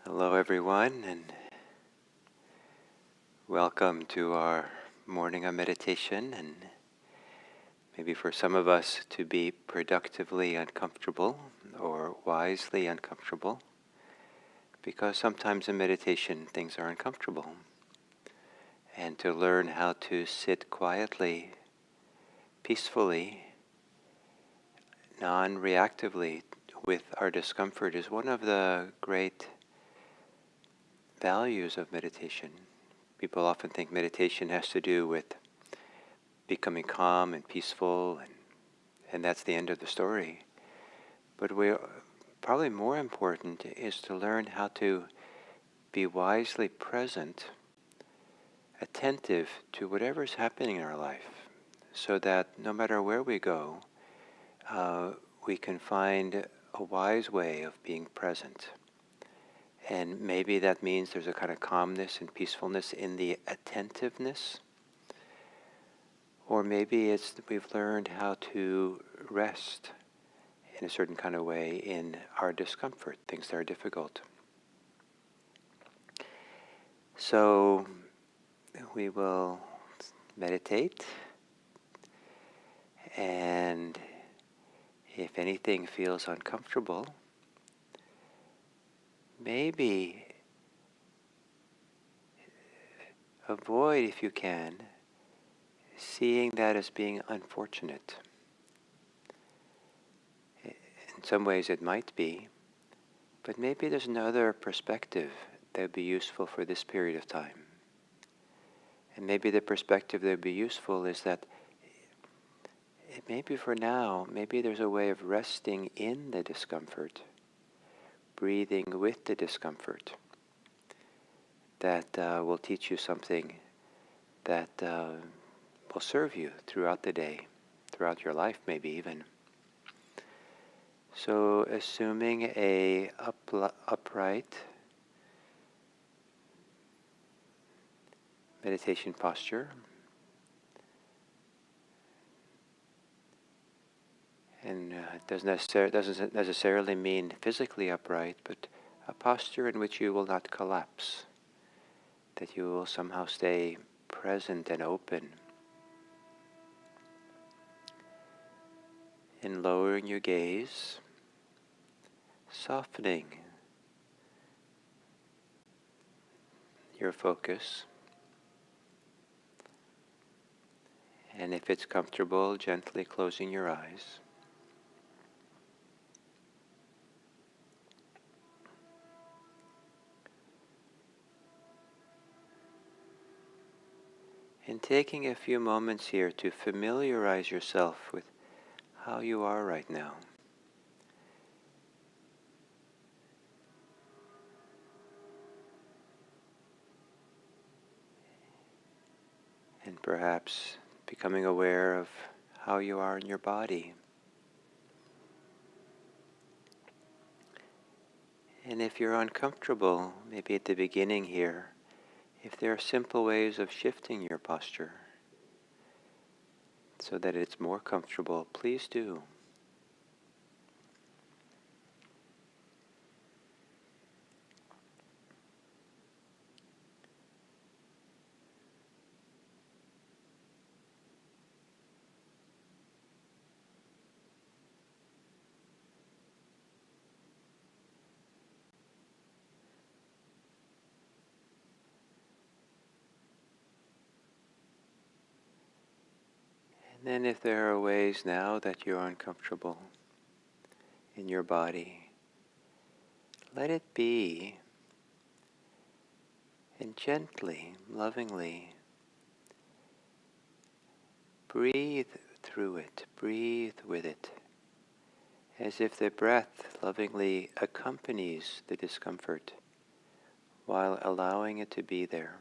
Hello, everyone, and welcome to our morning of meditation. And maybe for some of us to be productively uncomfortable or wisely uncomfortable, because sometimes in meditation things are uncomfortable. And to learn how to sit quietly, peacefully, non-reactively with our discomfort is one of the great values of meditation. People often think meditation has to do with becoming calm and peaceful, and that's the end of the story. But probably more important is to learn how to be wisely present, attentive to whatever's happening in our life, so that no matter where we go, we can find a wise way of being present. And maybe that means there's a kind of calmness and peacefulness in the attentiveness. Or maybe it's we've learned how to rest in a certain kind of way in our discomfort, things that are difficult. So we will meditate, and if anything feels uncomfortable, maybe avoid, if you can, seeing that as being unfortunate. In some ways it might be, but maybe there's another perspective that would be useful for this period of time. And maybe the perspective that would be useful is that maybe for now, maybe there's a way of resting in the discomfort, breathing with the discomfort, that will teach you something that will serve you throughout the day, throughout your life maybe even. So assuming a upright meditation posture, and it doesn't necessarily mean physically upright, but a posture in which you will not collapse, that you will somehow stay present and open. In lowering your gaze, softening your focus, and if it's comfortable, gently closing your eyes. And taking a few moments here to familiarize yourself with how you are right now. And perhaps becoming aware of how you are in your body. And if you're uncomfortable, maybe at the beginning here, if there are simple ways of shifting your posture so that it's more comfortable, please do. And then if there are ways now that you're uncomfortable in your body, let it be, and gently, lovingly, breathe through it, breathe with it, as if the breath lovingly accompanies the discomfort while allowing it to be there.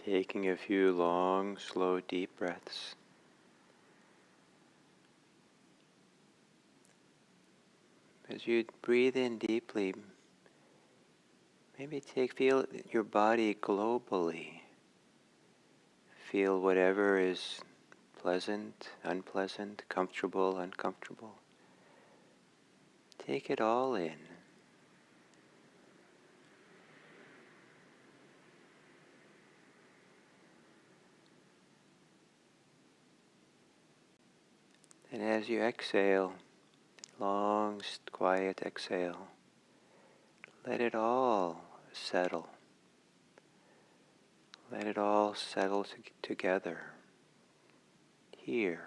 Taking a few long, slow, deep breaths. As you breathe in deeply, maybe feel your body globally. Feel whatever is pleasant, unpleasant, comfortable, uncomfortable. Take it all in. And as you exhale, long, quiet exhale, let it all settle. Let it all settle together here.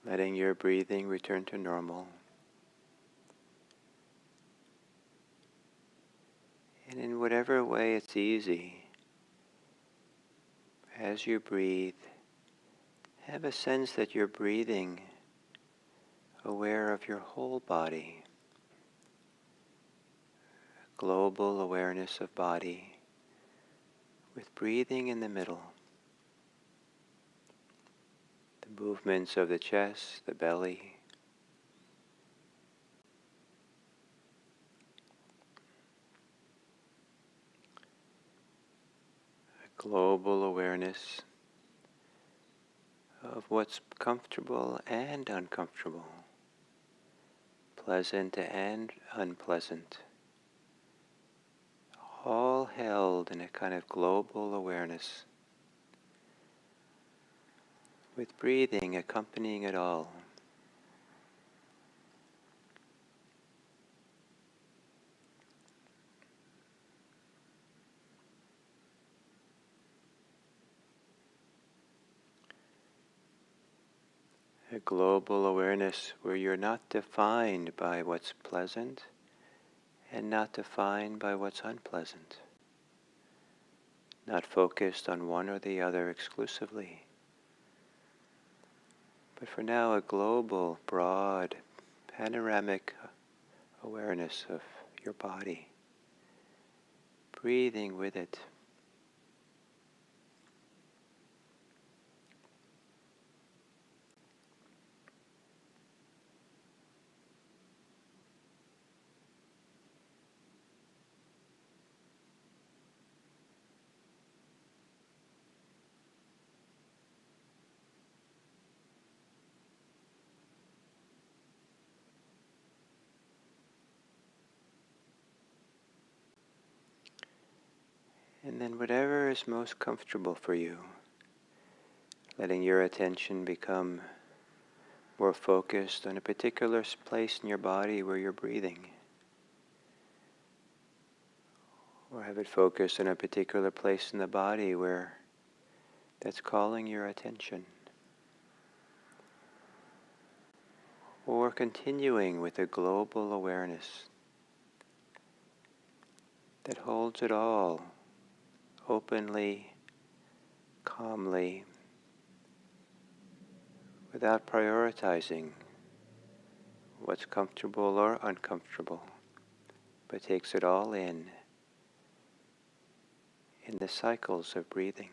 Letting your breathing return to normal. And in whatever way it's easy, as you breathe, have a sense that you're breathing aware of your whole body. Global awareness of body with breathing in the middle. The movements of the chest, the belly. A global awareness of what's comfortable and uncomfortable, pleasant and unpleasant, all held in a kind of global awareness, with breathing accompanying it all. A global awareness where you're not defined by what's pleasant and not defined by what's unpleasant. Not focused on one or the other exclusively. But for now, a global, broad, panoramic awareness of your body. Breathing with it. And then whatever is most comfortable for you, letting your attention become more focused on a particular place in your body where you're breathing. Or have it focused on a particular place in the body where that's calling your attention. Or continuing with a global awareness that holds it all openly, calmly, without prioritizing what's comfortable or uncomfortable, but takes it all in the cycles of breathing.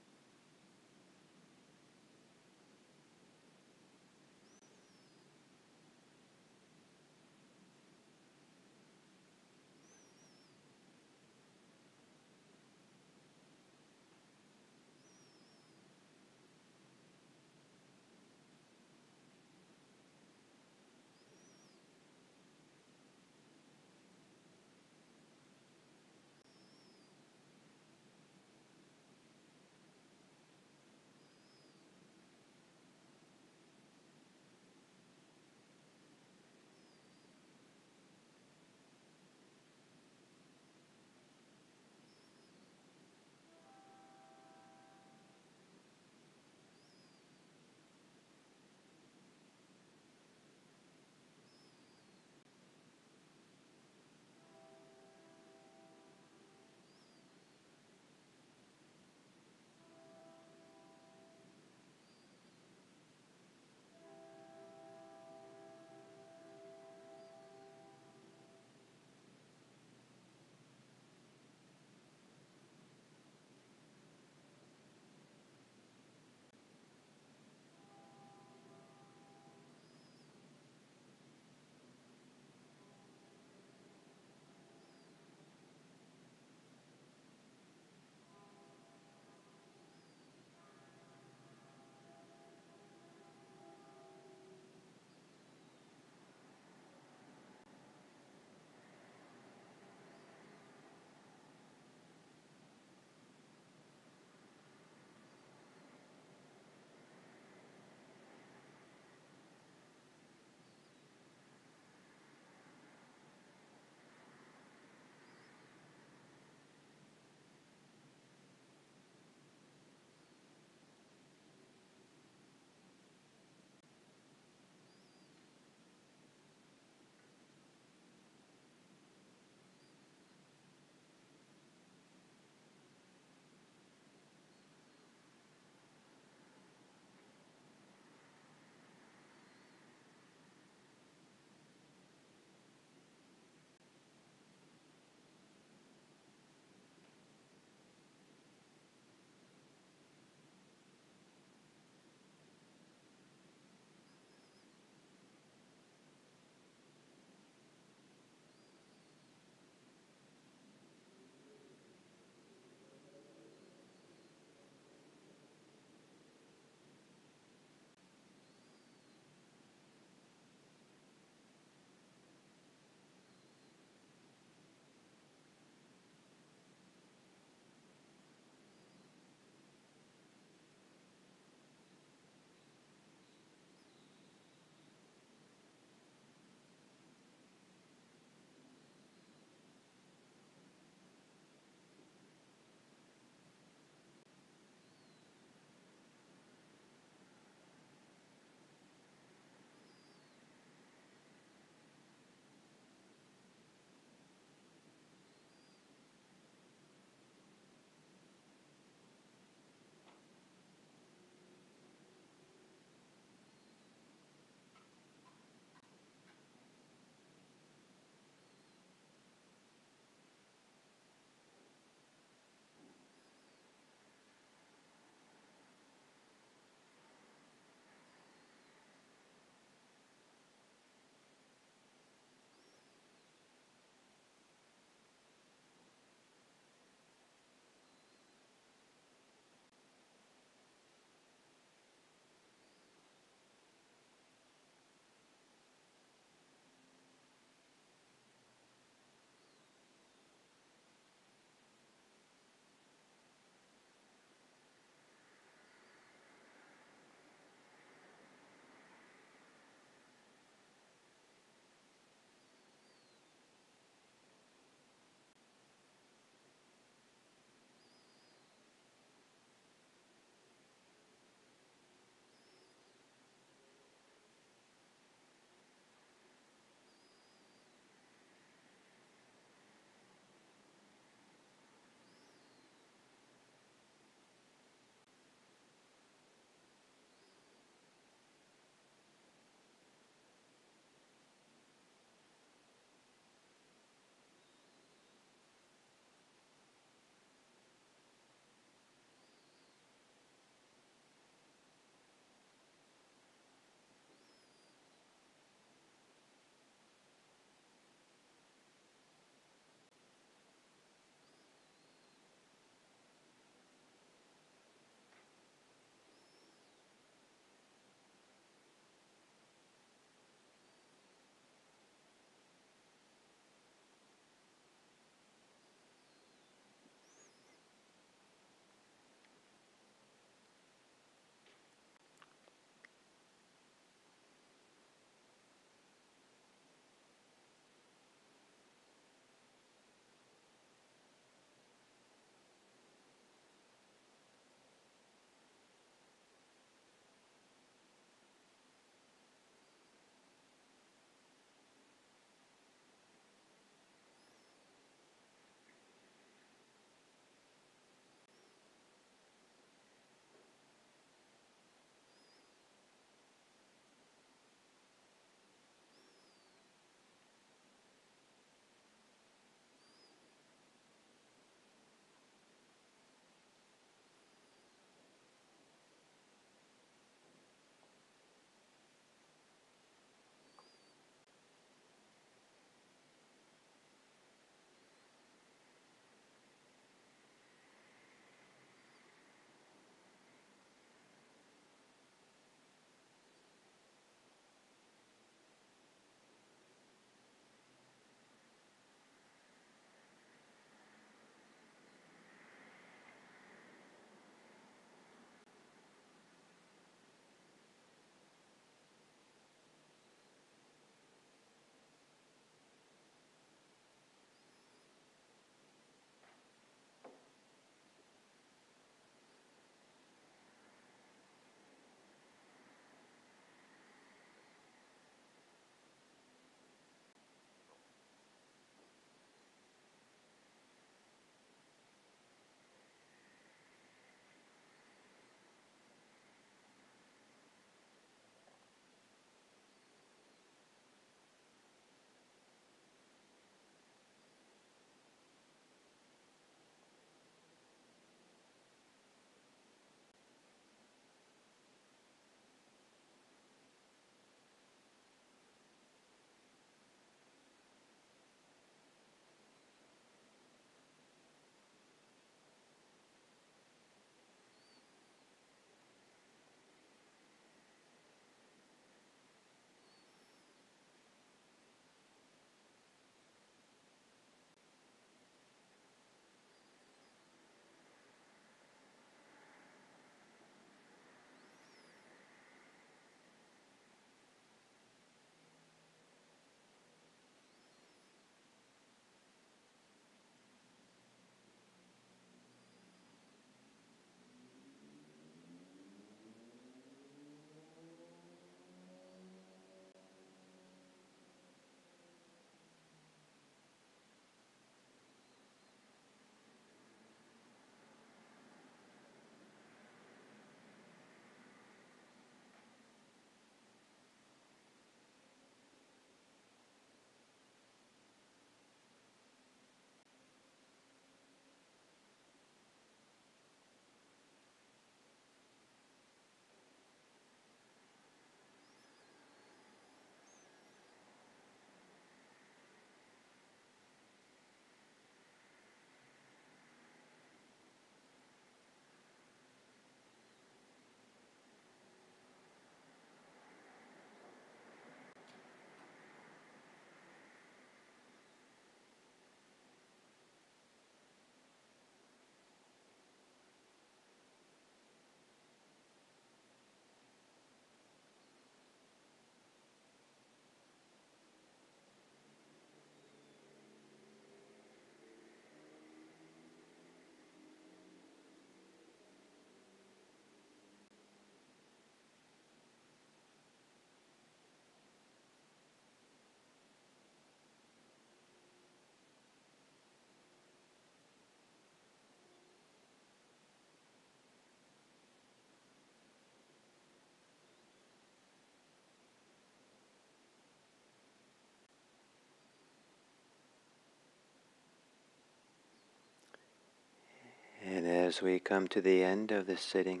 as we come to the end of this sitting,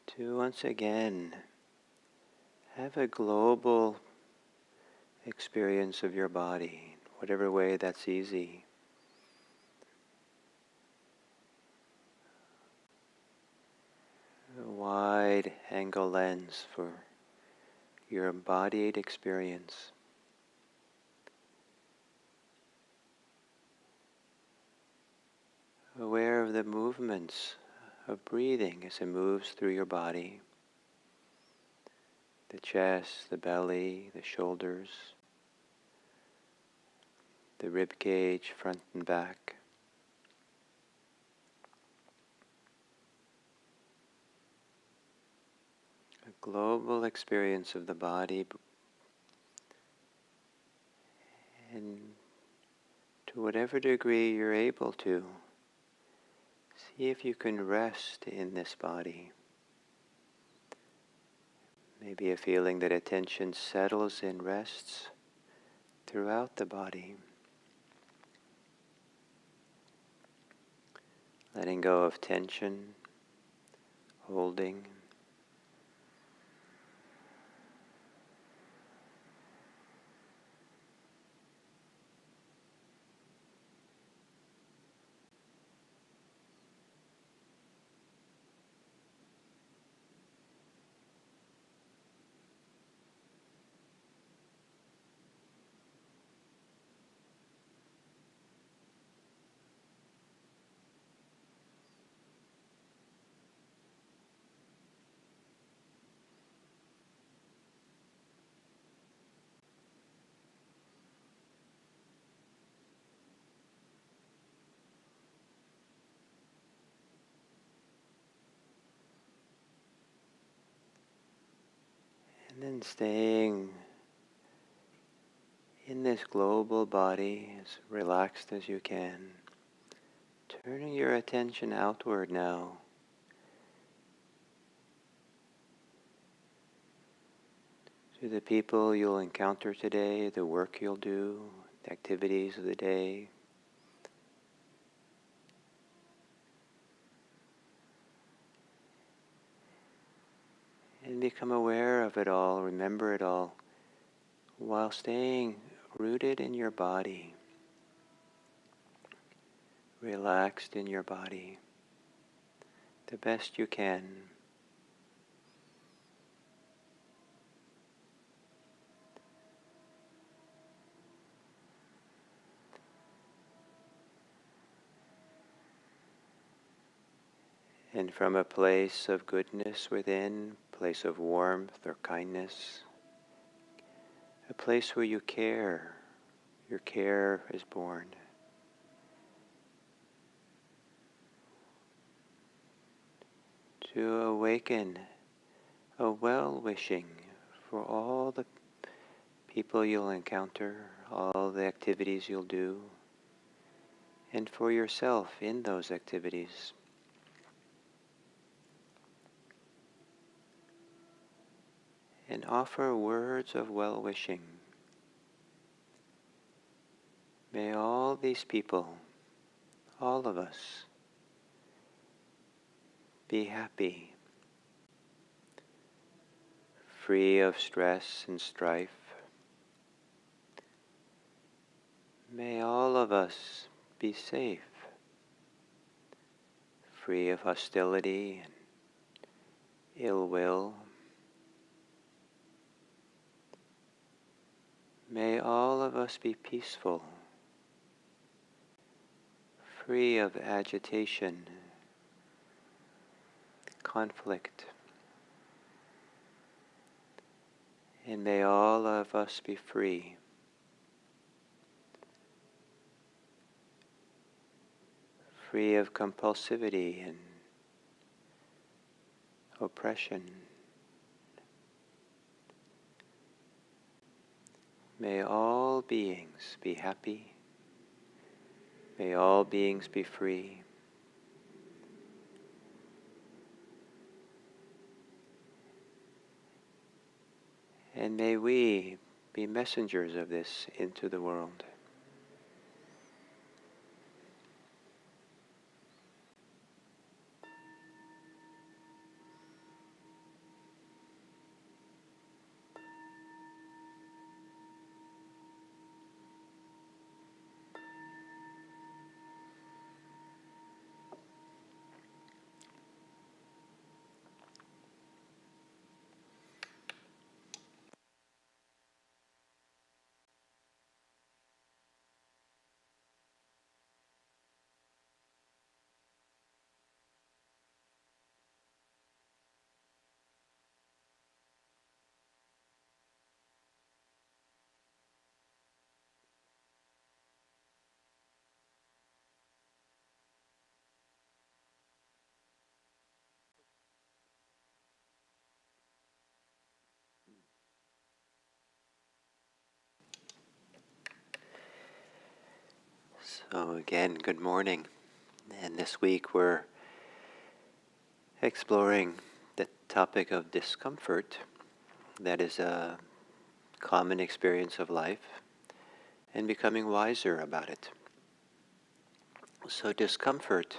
to once again have a global experience of your body, whatever way that's easy. A wide angle lens for your embodied experience. Aware of the movements of breathing as it moves through your body. The chest, the belly, the shoulders, the rib cage, front and back. A global experience of the body, and to whatever degree you're able to, see if you can rest in this body. Maybe a feeling that attention settles and rests throughout the body. Letting go of tension, holding. And then staying in this global body as relaxed as you can, turning your attention outward now. To the people you'll encounter today, the work you'll do, the activities of the day. And become aware of it all, remember it all, while staying rooted in your body, relaxed in your body, the best you can. And from a place of goodness within, place of warmth or kindness, a place where you care, your care is born. To awaken a well-wishing for all the people you'll encounter, all the activities you'll do, and for yourself in those activities. And offer words of well-wishing. May all these people, all of us, be happy, free of stress and strife. May all of us be safe, free of hostility and ill will. May all of us be peaceful, free of agitation, conflict. And may all of us be free, free of compulsivity and oppression. May all beings be happy. May all beings be free. And may we be messengers of this into the world. So again, good morning. And this week we're exploring the topic of discomfort. That is a common experience of life and becoming wiser about it. So discomfort.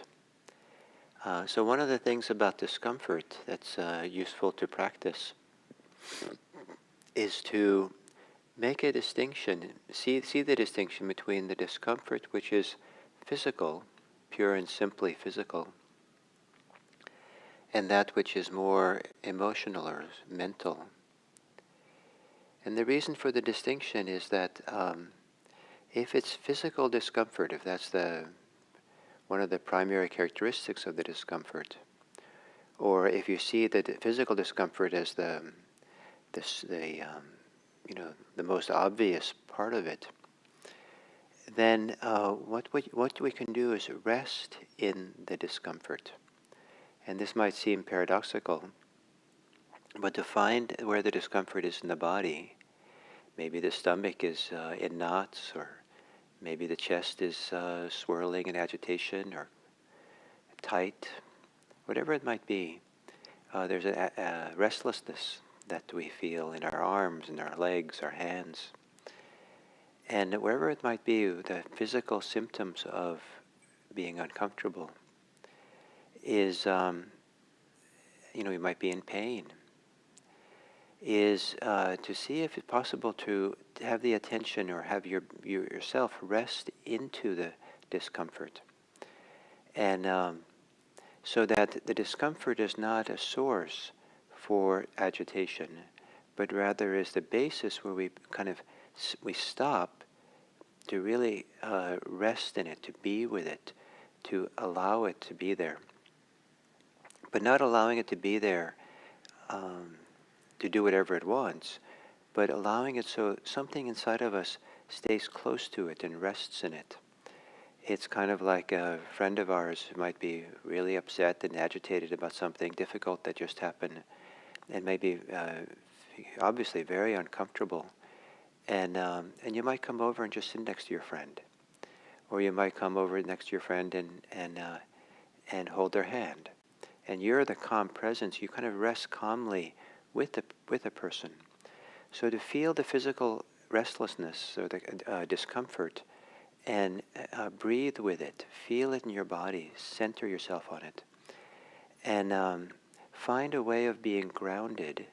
So one of the things about discomfort that's useful to practice is to make a distinction, see the distinction between the discomfort which is physical, pure and simply physical, and that which is more emotional or mental. And the reason for the distinction is that if it's physical discomfort, if that's one of the primary characteristics of the discomfort, or if you see the physical discomfort as the most obvious part of it, then what we can do is rest in the discomfort. And this might seem paradoxical, but to find where the discomfort is in the body, maybe the stomach is in knots, or maybe the chest is swirling in agitation or tight, whatever it might be. There's a restlessness that we feel in our arms, in our legs, our hands. And wherever it might be, the physical symptoms of being uncomfortable is, we might be in pain, is to see if it's possible to have the attention or have yourself rest into the discomfort. And so that the discomfort is not a source for agitation, but rather is the basis where we stop to really rest in it, to be with it, to allow it to be there. But not allowing it to be there to do whatever it wants, but allowing it so something inside of us stays close to it and rests in it. It's kind of like a friend of ours who might be really upset and agitated about something difficult that just happened, and maybe obviously very uncomfortable. And you might come over and just sit next to your friend, or you might come over next to your friend and hold their hand. And you're the calm presence. You kind of rest calmly with the person. So to feel the physical restlessness or the discomfort, and breathe with it, feel it in your body, center yourself on it, and find a way of being grounded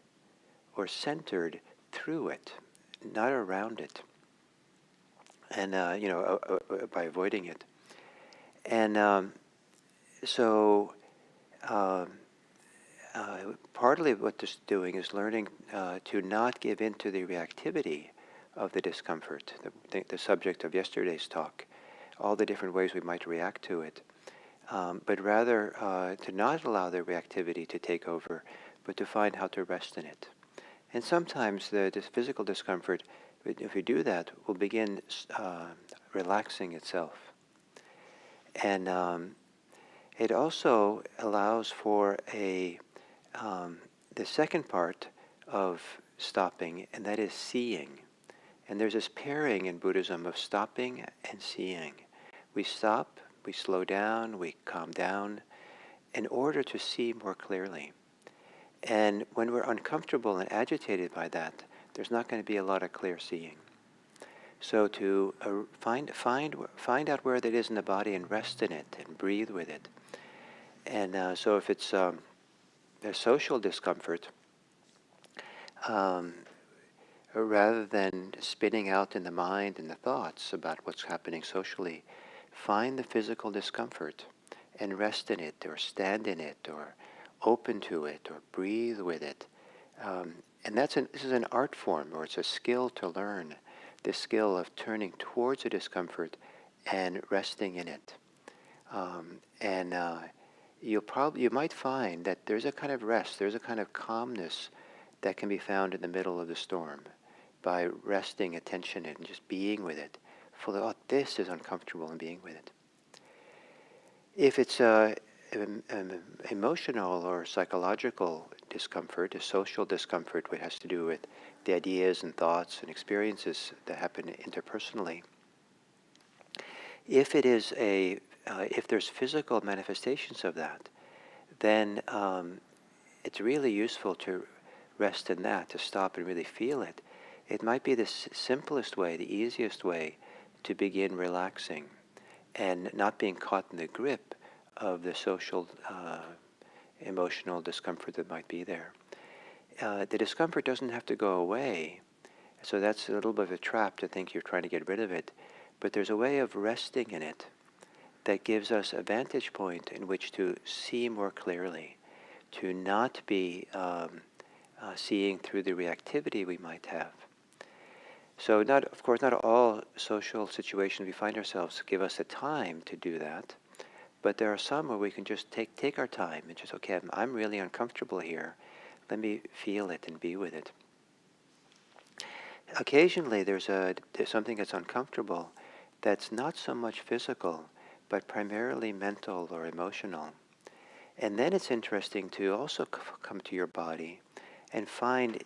or centered through it, not around it, and by avoiding it. And so partly what this is doing is learning to not give in to the reactivity of the discomfort, the subject of yesterday's talk, all the different ways we might react to it, but rather to not allow the reactivity to take over, but to find how to rest in it. And sometimes this physical discomfort, if we do that, will begin relaxing itself. And it also allows for the second part of stopping, and that is seeing. And there's this pairing in Buddhism of stopping and seeing. We stop, we slow down, we calm down in order to see more clearly. And when we're uncomfortable and agitated by that, there's not going to be a lot of clear seeing. So to find out where that is in the body and rest in it and breathe with it. And so if it's a social discomfort, rather than spinning out in the mind and the thoughts about what's happening socially, find the physical discomfort and rest in it, or stand in it, or open to it, or breathe with it. And this is an art form, or it's a skill to learn, this skill of turning towards a discomfort and resting in it. You might find that there's a kind of rest, there's a kind of calmness that can be found in the middle of the storm by resting attention and just being with it. This is uncomfortable, and being with it. If it's emotional or psychological discomfort, a social discomfort, which has to do with the ideas and thoughts and experiences that happen interpersonally, If it is if there's physical manifestations of that, then it's really useful to rest in that, to stop and really feel it. It might be the simplest way, the easiest way to begin relaxing and not being caught in the grip of the social, emotional discomfort that might be there. The discomfort doesn't have to go away, so that's a little bit of a trap to think you're trying to get rid of it. But there's a way of resting in it that gives us a vantage point in which to see more clearly, to not be seeing through the reactivity we might have. So of course, not all social situations we find ourselves give us the time to do that, but there are some where we can just take our time and just, okay, I'm really uncomfortable here. Let me feel it and be with it. Occasionally there's something that's uncomfortable that's not so much physical, but primarily mental or emotional. And then it's interesting to also come to your body and find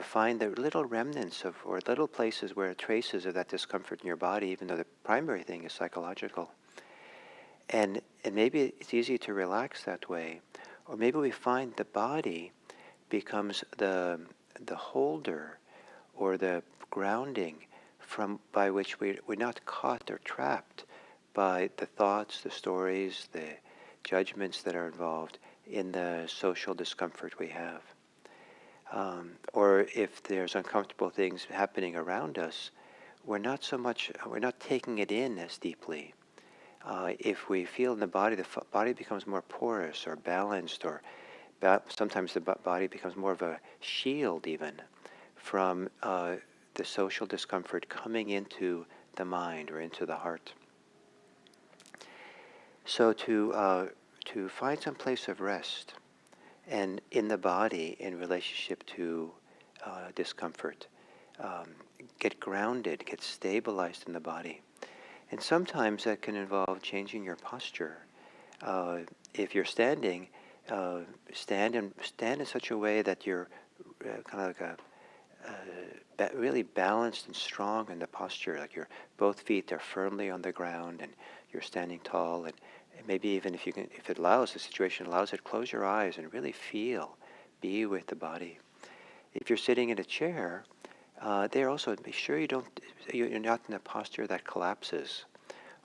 find the little remnants of, or little places where traces of that discomfort in your body, even though the primary thing is psychological. And maybe it's easy to relax that way, or maybe we find the body becomes the holder or the grounding by which we're not caught or trapped by the thoughts, the stories, the judgments that are involved in the social discomfort we have. Or if there's uncomfortable things happening around us, we're not taking it in as deeply. If we feel in the body becomes more porous or balanced, or sometimes the body becomes more of a shield even from the social discomfort coming into the mind or into the heart. So to find some place of rest, and in the body in relationship to discomfort, get grounded, get stabilized in the body. And sometimes that can involve changing your posture. If you're standing, stand in such a way that you're kind of like really balanced and strong in the posture, like your both feet are firmly on the ground and you're standing tall. And maybe even if the situation allows it, close your eyes and really be with the body. If you're sitting in a chair, there also be sure you're not in a posture that collapses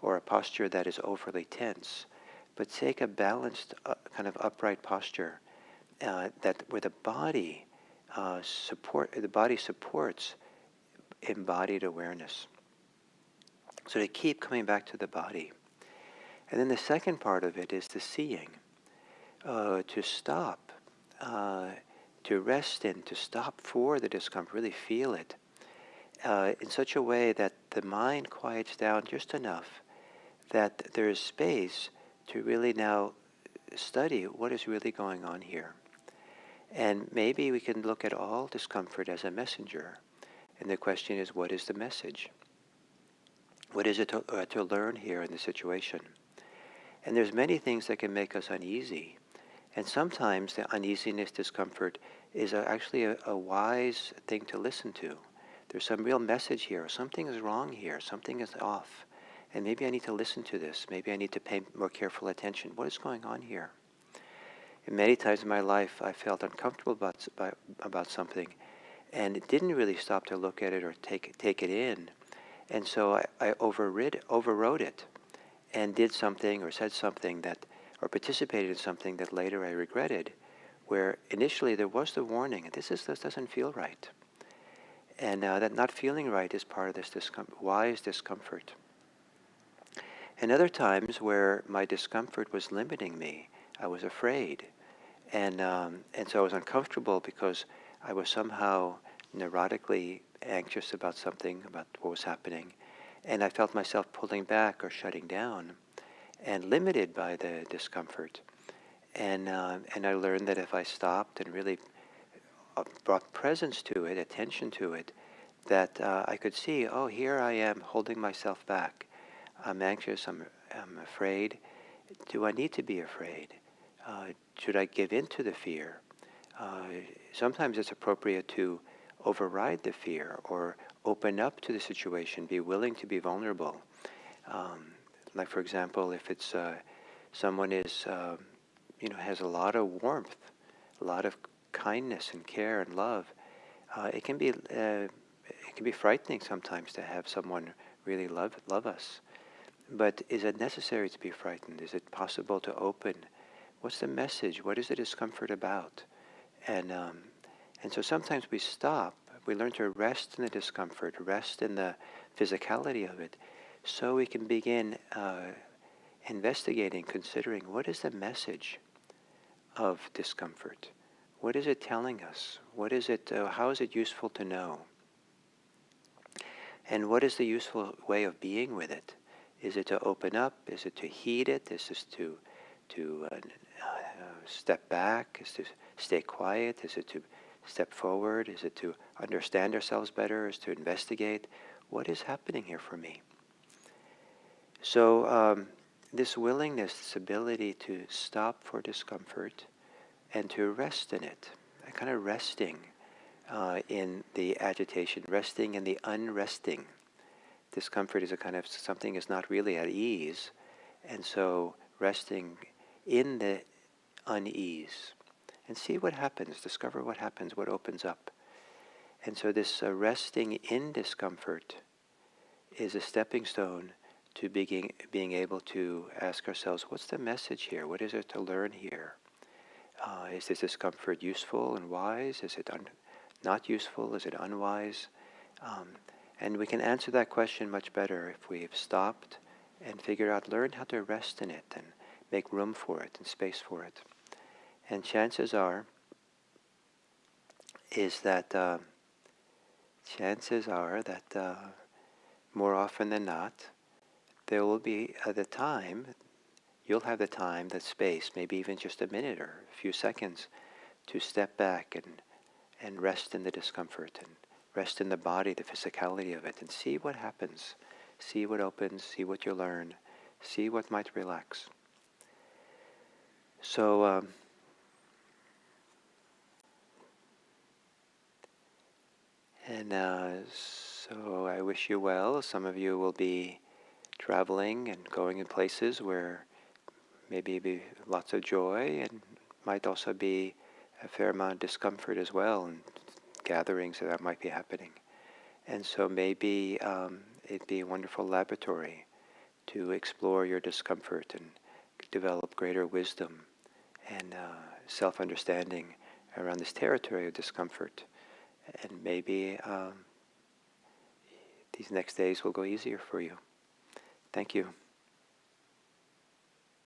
or a posture that is overly tense, but take a balanced kind of upright posture where the body supports embodied awareness. So to keep coming back to the body. And then the second part of it is the seeing, to stop, to rest in, to stop for the discomfort, really feel it in such a way that the mind quiets down just enough that there is space to really now study what is really going on here. And maybe we can look at all discomfort as a messenger. And the question is, what is the message? What is it to learn here in the situation? And there's many things that can make us uneasy. And sometimes the uneasiness, discomfort is actually a wise thing to listen to. There's some real message here. Something is wrong here. Something is off. And maybe I need to listen to this. Maybe I need to pay more careful attention. What is going on here? And many times in my life, I felt uncomfortable about something, and it didn't really stop to look at it or take it in. And so I overrode it, and did something or said something or participated in something that later I regretted, where initially there was the warning, this doesn't feel right. And that not feeling right is part of this wise discomfort. And other times where my discomfort was limiting me, I was afraid. And so I was uncomfortable because I was somehow neurotically anxious about something, about what was happening. And I felt myself pulling back or shutting down and limited by the discomfort. And I learned that if I stopped and really brought presence to it, attention to it, that I could see, oh, here I am holding myself back. I'm anxious, I'm afraid. Do I need to be afraid? Should I give in to the fear? Sometimes it's appropriate to override the fear or open up to the situation, be willing to be vulnerable. Um, like for example, if it's someone is has a lot of warmth, a lot of kindness and care and love, it can be frightening sometimes to have someone really love us. But is it necessary to be frightened? Is it possible to open? What's the message? What is the discomfort about? And so sometimes we stop. We learn to rest in the discomfort, rest in the physicality of it, so we can begin investigating, considering what is the message of discomfort? What is it telling us? What is it? How is it useful to know? And what is the useful way of being with it? Is it to open up? Is it to heed it? Is it to step back? Is it to stay quiet? Is it to step forward? Is it to understand ourselves better? Is it to investigate? What is happening here for me? So this willingness, this ability to stop for discomfort and to rest in it, a kind of resting in the agitation, resting in the unresting. Discomfort is a kind of something is not really at ease, and so resting in the unease and see what happens, discover what happens, what opens up. And so this resting in discomfort is a stepping stone to being able to ask ourselves, what's the message here? What is there to learn here? Is this discomfort useful and wise? Is it not useful? Is it unwise? And we can answer that question much better if we've stopped and figured out, learn how to rest in it and make room for it and space for it. And chances are that more often than not, there will be you'll have the time, the space, maybe even just a minute or a few seconds to step back and rest in the discomfort and rest in the body, the physicality of it, and see what happens, see what opens, see what you learn, see what might relax. So so I wish you well. Some of you will be traveling and going in places where maybe be lots of joy, and might also be a fair amount of discomfort as well, and gatherings that might be happening. And so maybe it'd be a wonderful laboratory to explore your discomfort and develop greater wisdom and self-understanding around this territory of discomfort. And maybe these next days will go easier for you. Thank you.